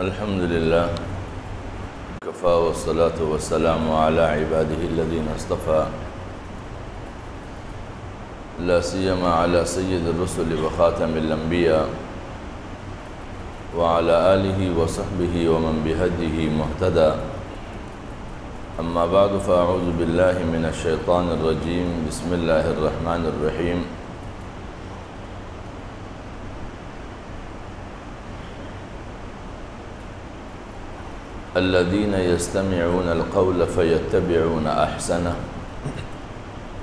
الحمد لله كفى والصلاة والسلام على عباده الذين اصطفى لا سيما على سيد الرسل وخاتم الأنبياء وعلى آله وصحبه ومن بهديه مهتدى. أما بعد فأعوذ بالله من الشيطان الرجيم. بسم الله الرحمن الرحيم. الذين يستمعون القول فيتبعون أحسنه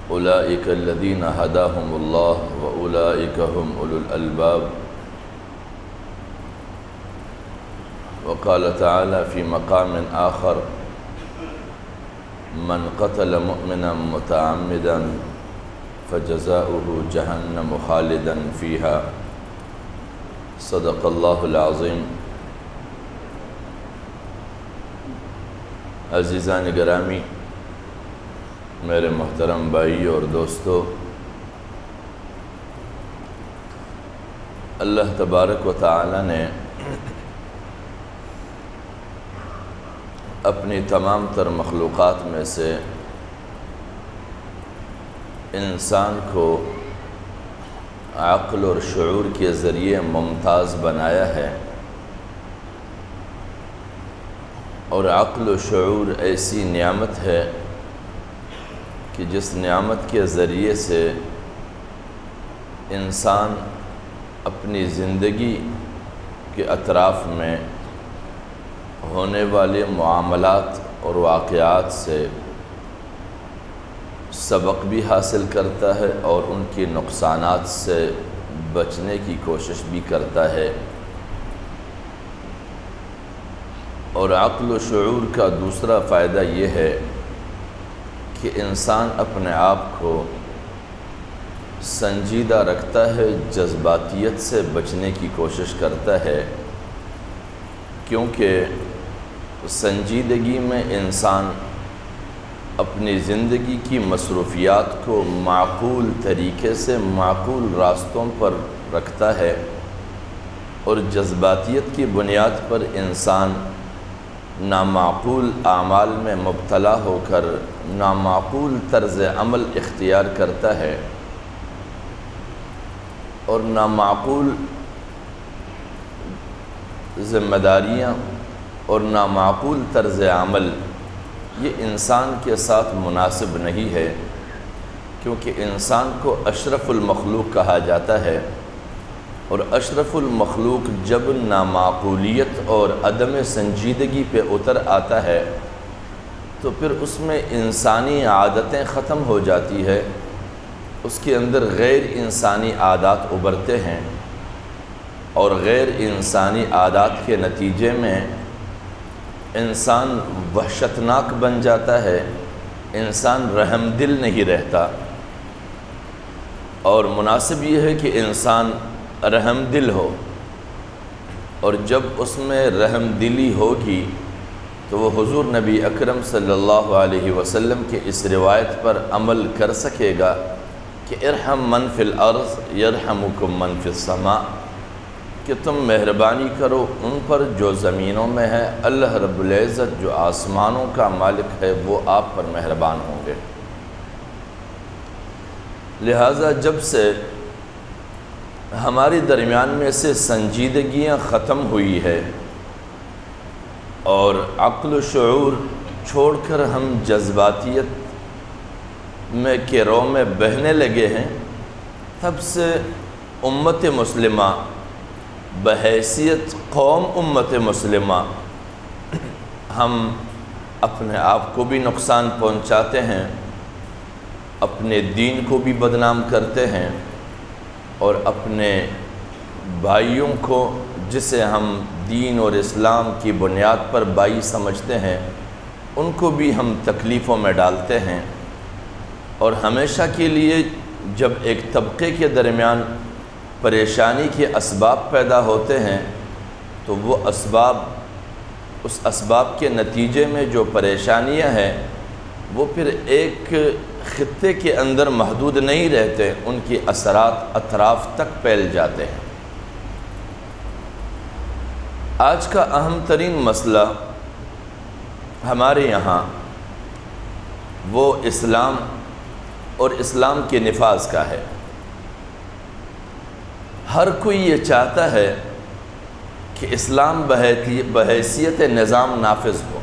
أولئك الذين هداهم الله وأولئك هم أولو الألباب. وقال تعالى في مقام آخر: من قتل مؤمنا متعمدا فجزاؤه جهنم خالدا فيها. صدق الله العظيم. عزیزان گرامی، میرے محترم بھائی اور دوستو، اللہ تبارک و تعالی نے اپنی تمام تر مخلوقات میں سے انسان کو عقل اور شعور کے ذریعے ممتاز بنایا ہے، اور عقل و شعور ایسی نعمت ہے کہ جس نعمت کے ذریعے سے انسان اپنی زندگی کے اطراف میں ہونے والے معاملات اور واقعات سے سبق بھی حاصل کرتا ہے اور ان کے نقصانات سے بچنے کی کوشش بھی کرتا ہے۔ اور عقل و شعور کا دوسرا فائدہ یہ ہے کہ انسان اپنے آپ کو سنجیدہ رکھتا ہے، جذباتیت سے بچنے کی کوشش کرتا ہے، کیونکہ سنجیدگی میں انسان اپنی زندگی کی مصروفیات کو معقول طریقے سے معقول راستوں پر رکھتا ہے، اور جذباتیت کی بنیاد پر انسان نامعقول اعمال میں مبتلا ہو کر نامعقول طرز عمل اختیار کرتا ہے، اور نامعقول ذمہ داریاں اور نامعقول طرز عمل یہ انسان کے ساتھ مناسب نہیں ہے، کیونکہ انسان کو اشرف المخلوق کہا جاتا ہے، اور اشرف المخلوق جب نامعقولیت اور عدم سنجیدگی پہ اتر آتا ہے تو پھر اس میں انسانی عادتیں ختم ہو جاتی ہے، اس کے اندر غیر انسانی عادات ابھرتے ہیں، اور غیر انسانی عادات کے نتیجے میں انسان وحشتناک بن جاتا ہے، انسان رحم دل نہیں رہتا۔ اور مناسب یہ ہے کہ انسان رحم دل ہو، اور جب اس میں رحم دلی ہوگی تو وہ حضور نبی اکرم صلی اللہ علیہ وسلم کے اس روایت پر عمل کر سکے گا کہ ارحم من فی الارض یرحمکم من فی السماء، کہ تم مہربانی کرو ان پر جو زمینوں میں ہے، اللہ رب العزت جو آسمانوں کا مالک ہے وہ آپ پر مہربان ہوں گے۔ لہٰذا جب سے ہمارے درمیان میں سے سنجیدگیاں ختم ہوئی ہے اور عقل و شعور چھوڑ کر ہم جذباتیت میں کے رو میں بہنے لگے ہیں، تب سے امت مسلمہ بحیثیت قوم امت مسلمہ ہم اپنے آپ کو بھی نقصان پہنچاتے ہیں، اپنے دین کو بھی بدنام کرتے ہیں، اور اپنے بھائیوں کو جسے ہم دین اور اسلام کی بنیاد پر بھائی سمجھتے ہیں ان کو بھی ہم تکلیفوں میں ڈالتے ہیں۔ اور ہمیشہ کے لیے جب ایک طبقے کے درمیان پریشانی کے اسباب پیدا ہوتے ہیں تو وہ اسباب، اس اسباب کے نتیجے میں جو پریشانیاں ہیں وہ پھر ایک خطے کے اندر محدود نہیں رہتے، ان کے اثرات اطراف تک پھیل جاتے ہیں۔ آج کا اہم ترین مسئلہ ہمارے یہاں وہ اسلام اور اسلام کے نفاذ کا ہے۔ ہر کوئی یہ چاہتا ہے کہ اسلام بحیثیت نظام نافذ ہو۔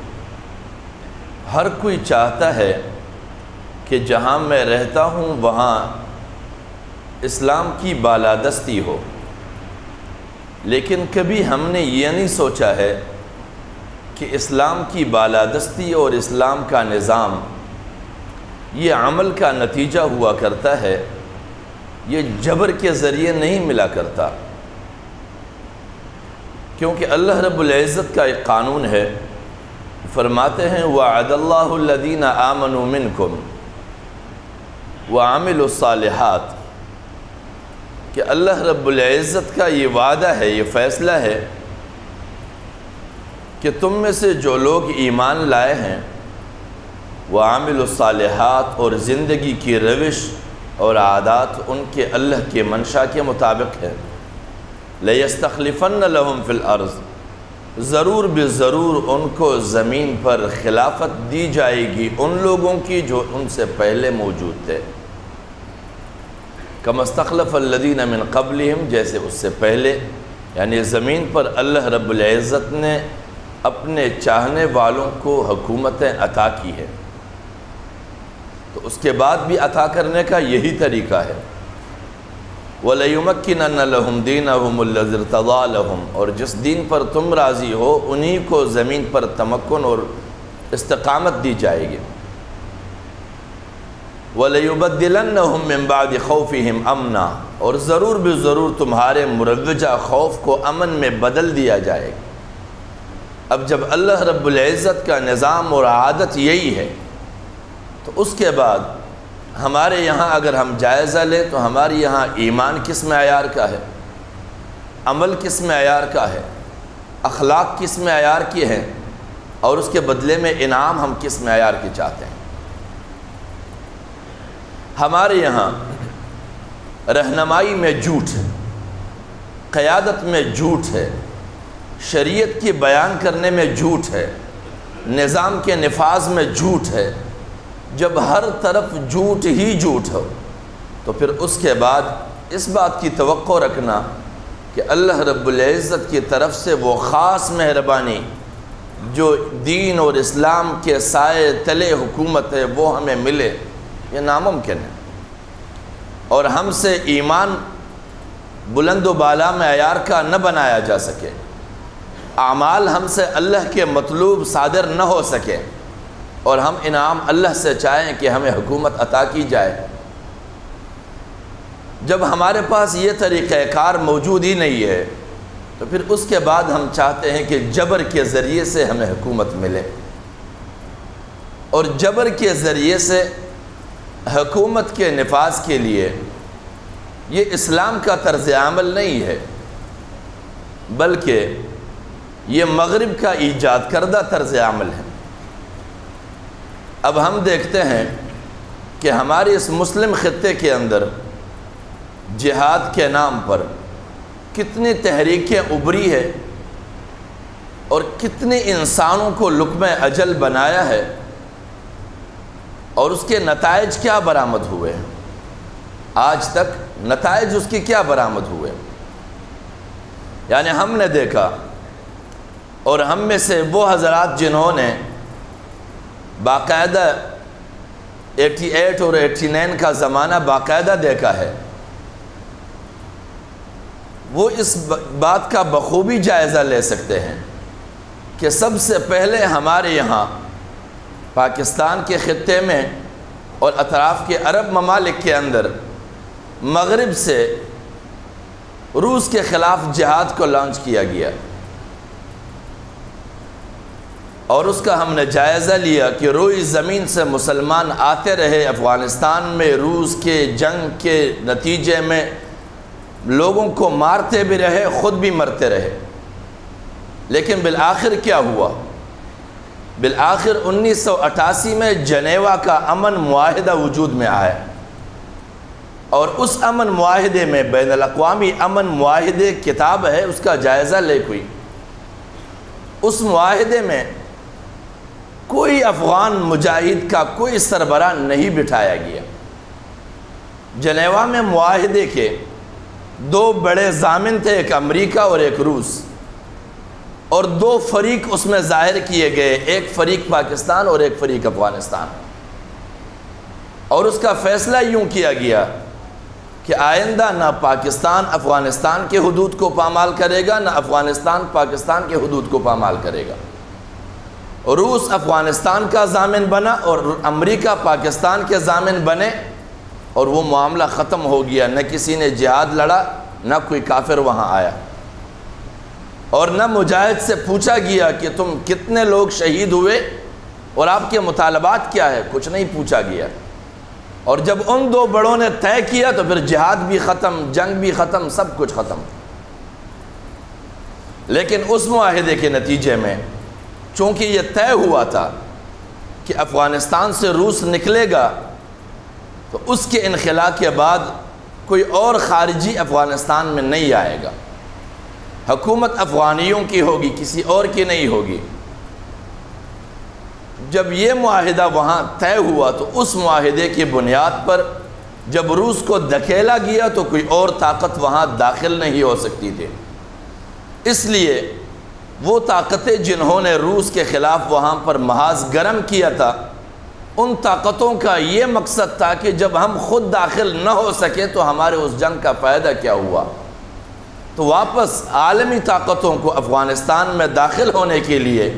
ہر کوئی چاہتا ہے کہ جہاں میں رہتا ہوں وہاں اسلام کی بالادستی ہو، لیکن کبھی ہم نے یہ نہیں سوچا ہے کہ اسلام کی بالادستی اور اسلام کا نظام یہ عمل کا نتیجہ ہوا کرتا ہے، یہ جبر کے ذریعے نہیں ملا کرتا، کیونکہ اللہ رب العزت کا ایک قانون ہے۔ فرماتے ہیں وَعَدَ اللَّهُ الَّذِينَ آمَنُوا مِنْكُمْ وَعَمِلُوا الصَّالِحَاتِ کہ اللہ رب العزت کا یہ وعدہ ہے، یہ فیصلہ ہے کہ تم میں سے جو لوگ ایمان لائے ہیں وَعَمِلُوا الصَّالِحَاتِ اور زندگی کی روش اور عادات ان کے اللہ کے منشا کے مطابق ہے، لَيَسْتَخْلِفَنَّ لَهُمْ فِي الْأَرْضِ ضرور بضرور ان کو زمین پر خلافت دی جائے گی ان لوگوں کی جو ان سے پہلے موجود تھے، كَمَا اسْتَخْلَفَ الَّذِينَ مِنْ قَبْلِهِمْ جیسے اس سے پہلے، یعنی زمین پر اللہ رب العزت نے اپنے چاہنے والوں کو حکومتیں عطا کی ہے، تو اس کے بعد بھی عطا کرنے کا یہی طریقہ ہے۔ وَلَيُمَكِّنَنَّ لَهُمْ دِينَهُمُ الَّذِي ارْتَضَىٰ لَهُمْ اور جس دین پر تم راضی ہو انہی کو زمین پر تمکن اور استقامت دی جائے گی۔ وَلَيُبَدِّلَنَّهُمْ مِنْ بَعْدِ خَوْفِهِمْ أَمْنًا اور ضرور بضرور تمہارے مروجہ خوف کو امن میں بدل دیا جائے گا۔ اب جب اللہ رب العزت کا نظام اور عادت یہی ہے تو اس کے بعد ہمارے یہاں اگر ہم جائزہ لیں تو ہمارے یہاں ایمان کس معیار کا ہے، عمل کس معیار کا ہے، اخلاق کس معیار کی ہیں، اور اس کے بدلے میں انعام ہم کس معیار کی چاہتے ہیں۔ ہمارے یہاں رہنمائی میں جھوٹ ہے، قیادت میں جھوٹ ہے، شریعت کی بیان کرنے میں جھوٹ ہے، نظام کے نفاذ میں جھوٹ ہے۔ جب ہر طرف جھوٹ ہی جھوٹ ہو تو پھر اس کے بعد اس بات کی توقع رکھنا کہ اللہ رب العزت کی طرف سے وہ خاص مہربانی جو دین اور اسلام کے سائے تلے حکومت ہے وہ ہمیں ملے، یہ ناممکن ہے، اور ہم سے ایمان بلند و بالا معیار کا نہ بنایا جا سکے، اعمال ہم سے اللہ کے مطلوب صادر نہ ہو سکے، اور ہم انعام اللہ سے چاہیں کہ ہمیں حکومت عطا کی جائے۔ جب ہمارے پاس یہ طریقہ کار موجود ہی نہیں ہے تو پھر اس کے بعد ہم چاہتے ہیں کہ جبر کے ذریعے سے ہمیں حکومت ملے، اور جبر کے ذریعے سے حکومت کے نفاذ کے لیے یہ اسلام کا طرز عمل نہیں ہے، بلکہ یہ مغرب کا ایجاد کردہ طرز عمل ہے۔ اب ہم دیکھتے ہیں کہ ہمارے اس مسلم خطے کے اندر جہاد کے نام پر کتنی تحریکیں ابھری ہے اور کتنے انسانوں کو لقمہ اجل بنایا ہے، اور اس کے نتائج کیا برآمد ہوئے ہیں، آج تک نتائج اس کی کیا برآمد ہوئے۔ یعنی ہم نے دیکھا، اور ہم میں سے وہ حضرات جنہوں نے باقاعدہ 88 اور 89 کا زمانہ باقاعدہ دیکھا ہے، وہ اس بات کا بخوبی جائزہ لے سکتے ہیں کہ سب سے پہلے ہمارے یہاں پاکستان کے خطے میں اور اطراف کے عرب ممالک کے اندر مغرب سے روس کے خلاف جہاد کو لانچ کیا گیا، اور اس کا ہم نے جائزہ لیا کہ روئی زمین سے مسلمان آتے رہے افغانستان میں، روس کے جنگ کے نتیجے میں لوگوں کو مارتے بھی رہے، خود بھی مرتے رہے، لیکن بالآخر کیا ہوا؟ بالآخر 1988 میں جنیوا کا امن معاہدہ وجود میں آیا، اور اس امن معاہدے میں بین الاقوامی امن معاہدے کتاب ہے، اس کا جائزہ لے کوئی اس معاہدے میں کوئی افغان مجاہد کا کوئی سربراہ نہیں بٹھایا گیا۔ جنیوا میں معاہدے کے دو بڑے ضامن تھے، ایک امریکہ اور ایک روس، اور دو فریق اس میں ظاہر کیے گئے، ایک فریق پاکستان اور ایک فریق افغانستان۔ اور اس کا فیصلہ یوں کیا گیا کہ آئندہ نہ پاکستان افغانستان کے حدود کو پامال کرے گا، نہ افغانستان پاکستان کے حدود کو پامال کرے گا۔ روس افغانستان کا ضامن بنا اور امریکہ پاکستان کے ضامن بنے، اور وہ معاملہ ختم ہو گیا۔ نہ کسی نے جہاد لڑا، نہ کوئی کافر وہاں آیا، اور نہ مجاہد سے پوچھا گیا کہ تم کتنے لوگ شہید ہوئے اور آپ کے مطالبات کیا ہے، کچھ نہیں پوچھا گیا۔ اور جب ان دو بڑوں نے طے کیا تو پھر جہاد بھی ختم، جنگ بھی ختم، سب کچھ ختم۔ لیکن اس معاہدے کے نتیجے میں چونکہ یہ طے ہوا تھا کہ افغانستان سے روس نکلے گا، تو اس کے انخلاء کے بعد کوئی اور خارجی افغانستان میں نہیں آئے گا، حکومت افغانیوں کی ہوگی، کسی اور کی نہیں ہوگی۔ جب یہ معاہدہ وہاں طے ہوا تو اس معاہدے کی بنیاد پر جب روس کو دھکیلا گیا تو کوئی اور طاقت وہاں داخل نہیں ہو سکتی تھی۔ اس لیے وہ طاقتیں جنہوں نے روس کے خلاف وہاں پر محاذ گرم کیا تھا، ان طاقتوں کا یہ مقصد تھا کہ جب ہم خود داخل نہ ہو سکے تو ہمارے اس جنگ کا فائدہ کیا ہوا۔ تو واپس عالمی طاقتوں کو افغانستان میں داخل ہونے کے لیے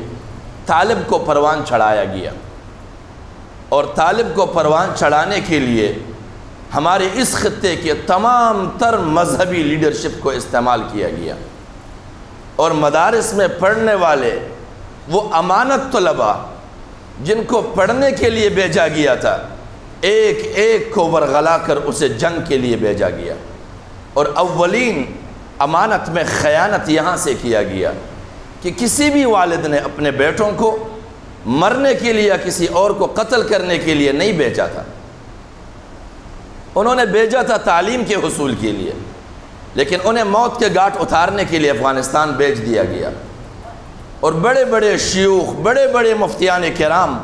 طالب کو پروان چڑھایا گیا، اور طالب کو پروان چڑھانے کے لیے ہمارے اس خطے کے تمام تر مذہبی لیڈرشپ کو استعمال کیا گیا، اور مدارس میں پڑھنے والے وہ امانت طلباء جن کو پڑھنے کے لیے بھیجا گیا تھا، ایک ایک کو ورغلا کر اسے جنگ کے لیے بھیجا گیا، اور اولین امانت میں خیانت یہاں سے کیا گیا کہ کسی بھی والد نے اپنے بیٹوں کو مرنے کے لیے یا کسی اور کو قتل کرنے کے لیے نہیں بھیجا تھا۔ انہوں نے بھیجا تھا تعلیم کے حصول کے لیے، لیکن انہیں موت کے گھاٹ اتارنے کے لیے افغانستان بھیج دیا گیا، اور بڑے بڑے شیوخ، بڑے بڑے مفتیان کرام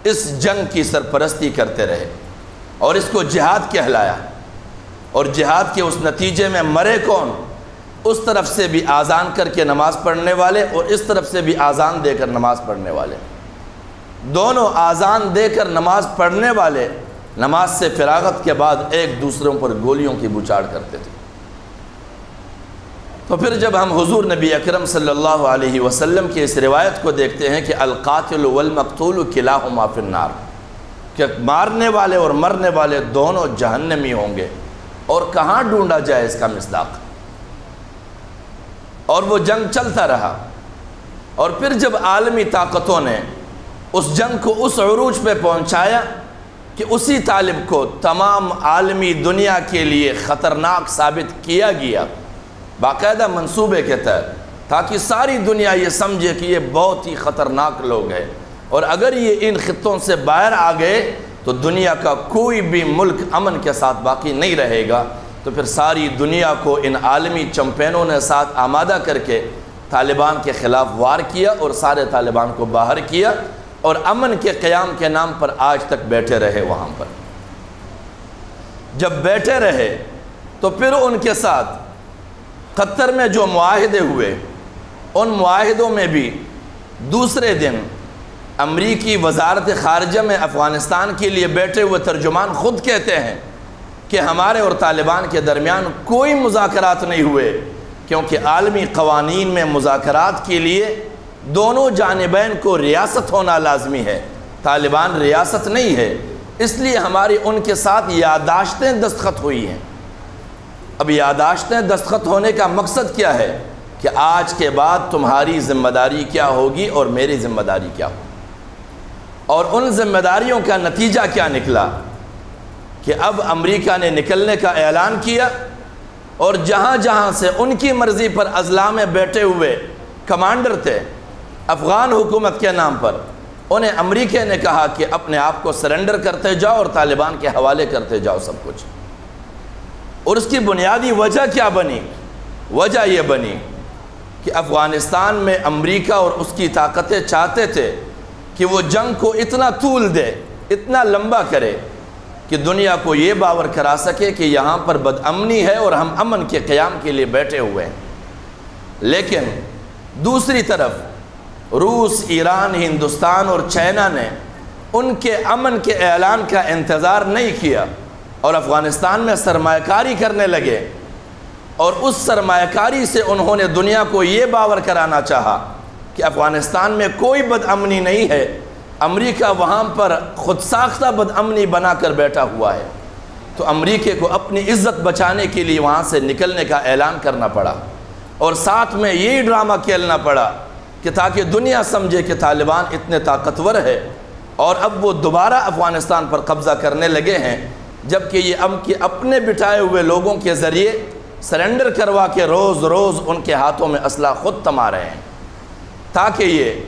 اس جنگ کی سرپرستی کرتے رہے اور اس کو جہاد کہلایا۔ اور جہاد کے اس نتیجے میں مرے کون؟ اس طرف سے بھی آذان کر کے نماز پڑھنے والے اور اس طرف سے بھی آذان دے کر نماز پڑھنے والے۔ دونوں آذان دے کر نماز پڑھنے والے نماز سے فراغت کے بعد ایک دوسروں پر گولیوں کی بچھاڑ کرتے تھے۔ تو پھر جب ہم حضور نبی اکرم صلی اللہ علیہ وسلم کی اس روایت کو دیکھتے ہیں کہ القاتل والمقتول کلاہما فی النار، کہ مارنے والے اور مرنے والے دونوں جہنمی ہوں گے، اور کہاں ڈھونڈا جائے اس کا مصداق؟ اور وہ جنگ چلتا رہا، اور پھر جب عالمی طاقتوں نے اس جنگ کو اس عروج پہ پہنچایا کہ اسی طالب کو تمام عالمی دنیا کے لیے خطرناک ثابت کیا گیا باقاعدہ منصوبے کے تحت، تاکہ ساری دنیا یہ سمجھے کہ یہ بہت ہی خطرناک لوگ ہیں، اور اگر یہ ان خطوں سے باہر آ گئے تو دنیا کا کوئی بھی ملک امن کے ساتھ باقی نہیں رہے گا۔ تو پھر ساری دنیا کو ان عالمی چمپینوں نے ساتھ آمادہ کر کے طالبان کے خلاف وار کیا اور سارے طالبان کو باہر کیا، اور امن کے قیام کے نام پر آج تک بیٹھے رہے وہاں پر۔ جب بیٹھے رہے تو پھر ان کے ساتھ قطر میں جو معاہدے ہوئے، ان معاہدوں میں بھی دوسرے دن امریکی وزارت خارجہ میں افغانستان کے لیے بیٹھے ہوئے ترجمان خود کہتے ہیں کہ ہمارے اور طالبان کے درمیان کوئی مذاکرات نہیں ہوئے، کیونکہ عالمی قوانین میں مذاکرات کے لیے دونوں جانبین کو ریاست ہونا لازمی ہے، طالبان ریاست نہیں ہے، اس لیے ہماری ان کے ساتھ یادداشتیں دستخط ہوئی ہیں۔ اب یادداشتیں دستخط ہونے کا مقصد کیا ہے کہ آج کے بعد تمہاری ذمہ داری کیا ہوگی اور میری ذمہ داری کیا ہوگی، اور ان ذمہ داریوں کا نتیجہ کیا نکلا کہ اب امریکہ نے نکلنے کا اعلان کیا، اور جہاں جہاں سے ان کی مرضی پر اضلاع میں بیٹھے ہوئے کمانڈر تھے افغان حکومت کے نام پر، انہیں امریکہ نے کہا کہ اپنے آپ کو سرنڈر کرتے جاؤ اور طالبان کے حوالے کرتے جاؤ سب کچھ۔ اور اس کی بنیادی وجہ کیا بنی؟ وجہ یہ بنی کہ افغانستان میں امریکہ اور اس کی طاقتیں چاہتے تھے کہ وہ جنگ کو اتنا طول دے، اتنا لمبا کرے کہ دنیا کو یہ باور کرا سکے کہ یہاں پر بدامنی ہے اور ہم امن کے قیام کے لیے بیٹھے ہوئے ہیں۔ لیکن دوسری طرف روس، ایران، ہندوستان اور چائنا نے ان کے امن کے اعلان کا انتظار نہیں کیا اور افغانستان میں سرمایہ کاری کرنے لگے، اور اس سرمایہ کاری سے انہوں نے دنیا کو یہ باور کرانا چاہا کہ افغانستان میں کوئی بدامنی نہیں ہے، امریکہ وہاں پر خود ساختہ بدامنی بنا کر بیٹھا ہوا ہے۔ تو امریکہ کو اپنی عزت بچانے کے لیے وہاں سے نکلنے کا اعلان کرنا پڑا، اور ساتھ میں یہی ڈرامہ کھیلنا پڑا کہ تاکہ دنیا سمجھے کہ طالبان اتنے طاقتور ہے اور اب وہ دوبارہ افغانستان پر قبضہ کرنے لگے ہیں، جبکہ یہ اپنے بٹھائے ہوئے لوگوں کے ذریعے سرنڈر کروا کے روز روز ان کے ہاتھوں میں اسلحہ خود تما رہے ہیں، تاکہ یہ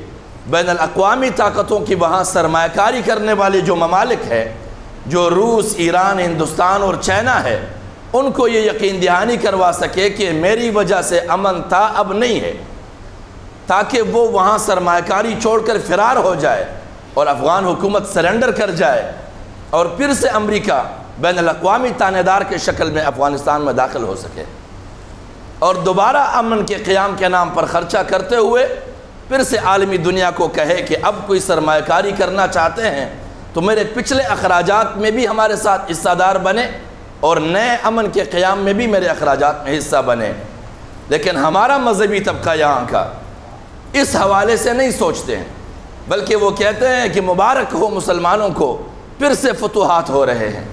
بین الاقوامی طاقتوں کی وہاں سرمایہ کاری کرنے والے جو ممالک ہیں، جو روس، ایران، ہندوستان اور چائنا ہے، ان کو یہ یقین دہانی کروا سکے کہ میری وجہ سے امن تھا، اب نہیں ہے، تاکہ وہ وہاں سرمایہ کاری چھوڑ کر فرار ہو جائے اور افغان حکومت سرنڈر کر جائے، اور پھر سے امریکہ بین الاقوامی تانے دار کے شکل میں افغانستان میں داخل ہو سکے، اور دوبارہ امن کے قیام کے نام پر خرچہ کرتے ہوئے پھر سے عالمی دنیا کو کہے کہ اب کوئی سرمایہ کاری کرنا چاہتے ہیں تو میرے پچھلے اخراجات میں بھی ہمارے ساتھ حصہ دار بنے اور نئے امن کے قیام میں بھی میرے اخراجات میں حصہ بنے۔ لیکن ہمارا مذہبی طبقہ یہاں کا اس حوالے سے نہیں سوچتے ہیں، بلکہ وہ کہتے ہیں کہ مبارک ہو مسلمانوں کو، پھر سے فتوحات ہو رہے ہیں،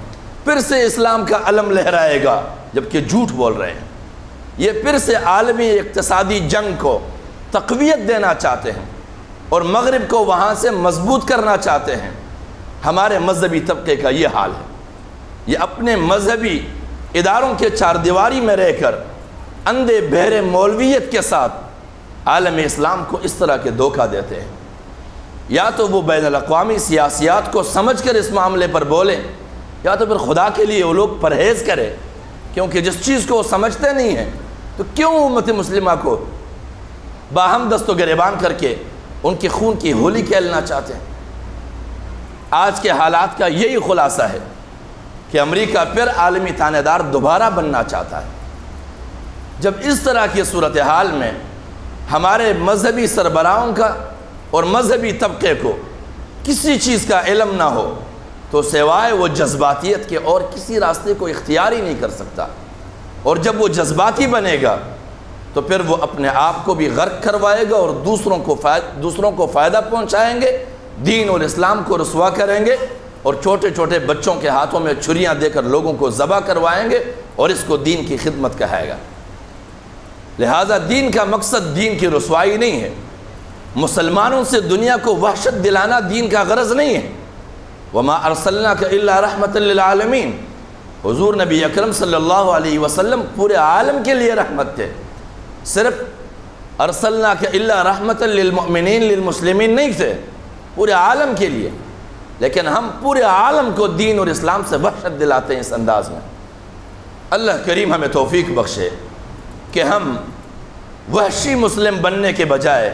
پھر سے اسلام کا علم لہرائے گا، جبکہ جھوٹ بول رہے ہیں۔ یہ پھر سے عالمی اقتصادی جنگ کو تقویت دینا چاہتے ہیں اور مغرب کو وہاں سے مضبوط کرنا چاہتے ہیں۔ ہمارے مذہبی طبقے کا یہ حال ہے، یہ اپنے مذہبی اداروں کے چار دیواری میں رہ کر اندھے بہرے مولویت کے ساتھ عالم اسلام کو اس طرح کے دھوکہ دیتے ہیں۔ یا تو وہ بین الاقوامی سیاسیات کو سمجھ کر اس معاملے پر بولیں، یا تو پھر خدا کے لیے وہ لوگ پرہیز کریں، کیونکہ جس چیز کو وہ سمجھتے نہیں ہیں تو کیوں امت مسلمہ کو باہم دست و گریبان کر کے ان کے خون کی ہولی کھیلنا چاہتے ہیں۔ آج کے حالات کا یہی خلاصہ ہے کہ امریکہ پھر عالمی تانے دار دوبارہ بننا چاہتا ہے۔ جب اس طرح کی صورتحال میں ہمارے مذہبی سربراہوں کا اور مذہبی طبقے کو کسی چیز کا علم نہ ہو تو سوائے وہ جذباتیت کے اور کسی راستے کو اختیار ہی نہیں کر سکتا، اور جب وہ جذباتی بنے گا تو پھر وہ اپنے آپ کو بھی غرق کروائے گا اور دوسروں کو فائدہ پہنچائیں گے، دین اور اسلام کو رسوا کریں گے، اور چھوٹے چھوٹے بچوں کے ہاتھوں میں چھریاں دے کر لوگوں کو ذبح کروائیں گے، اور اس کو دین کی خدمت کہائے گا۔ لہٰذا دین کا مقصد دین کی رسوائی نہیں ہے، مسلمانوں سے دنیا کو وحشت دلانا دین کا غرض نہیں ہے۔ وما ارسلناک الا رحمۃ للعالمین، حضور نبی اکرم صلی اللہ علیہ وسلم پورے عالم کے لیے رحمت تھے، صرف ارسلناک الا رحمۃ للمؤمنین للمسلمین نہیں تھے، پورے عالم کے لیے۔ لیکن ہم پورے عالم کو دین اور اسلام سے وحشت دلاتے ہیں اس انداز میں۔ اللہ کریم ہمیں توفیق بخشے کہ ہم وحشی مسلم بننے کے بجائے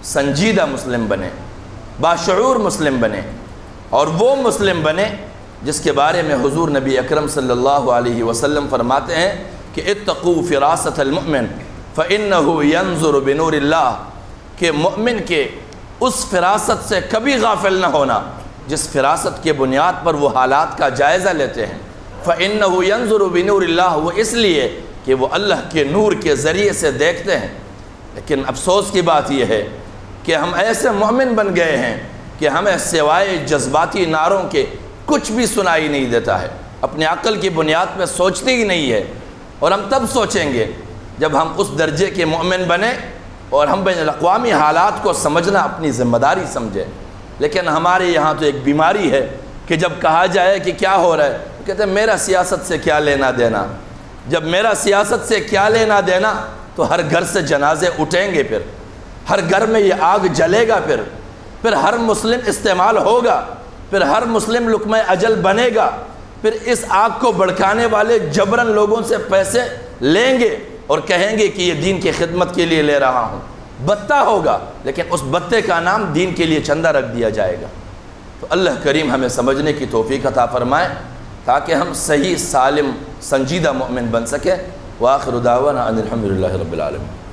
سنجیدہ مسلم بنے، باشعور مسلم بنے، اور وہ مسلم بنے جس کے بارے میں حضور نبی اکرم صلی اللہ علیہ وسلم فرماتے ہیں کہ اتقوا فراست المؤمن فإنه ينظر بنور اللہ، کہ مؤمن کے اس فراست سے کبھی غافل نہ ہونا جس فراست کے بنیاد پر وہ حالات کا جائزہ لیتے ہیں۔ فإنه ينظر بنور اللہ، وہ اس لیے کہ وہ اللہ کے نور کے ذریعے سے دیکھتے ہیں۔ لیکن افسوس کی بات یہ ہے کہ ہم ایسے مومن بن گئے ہیں کہ ہمیں سوائے جذباتی نعروں کے کچھ بھی سنائی نہیں دیتا ہے، اپنے عقل کی بنیاد پہ سوچتے ہی نہیں ہے، اور ہم تب سوچیں گے جب ہم اس درجے کے مومن بنیں اور ہم بین الاقوامی حالات کو سمجھنا اپنی ذمہ داری سمجھیں۔ لیکن ہمارے یہاں تو ایک بیماری ہے کہ جب کہا جائے کہ کیا ہو رہا ہے تو کہتے ہیں میرا سیاست سے کیا لینا دینا۔ جب میرا سیاست سے کیا لینا دینا تو ہر گھر سے جنازے اٹھیں گے، پھر ہر گھر میں یہ آگ جلے گا، پھر ہر مسلم استعمال ہوگا، پھر ہر مسلم لقمہ اجل بنے گا، پھر اس آگ کو بھڑکانے والے جبراً لوگوں سے پیسے لیں گے اور کہیں گے کہ یہ دین کی خدمت کے لیے لے رہا ہوں، بتہ ہوگا لیکن اس بتے کا نام دین کے لیے چندہ رکھ دیا جائے گا۔ تو اللہ کریم ہمیں سمجھنے کی توفیق عطا فرمائے تاکہ ہم صحیح سالم سنجیدہ مومن بن سکیں۔ وآخر دعوانا ان الحمد للہ رب العالمین۔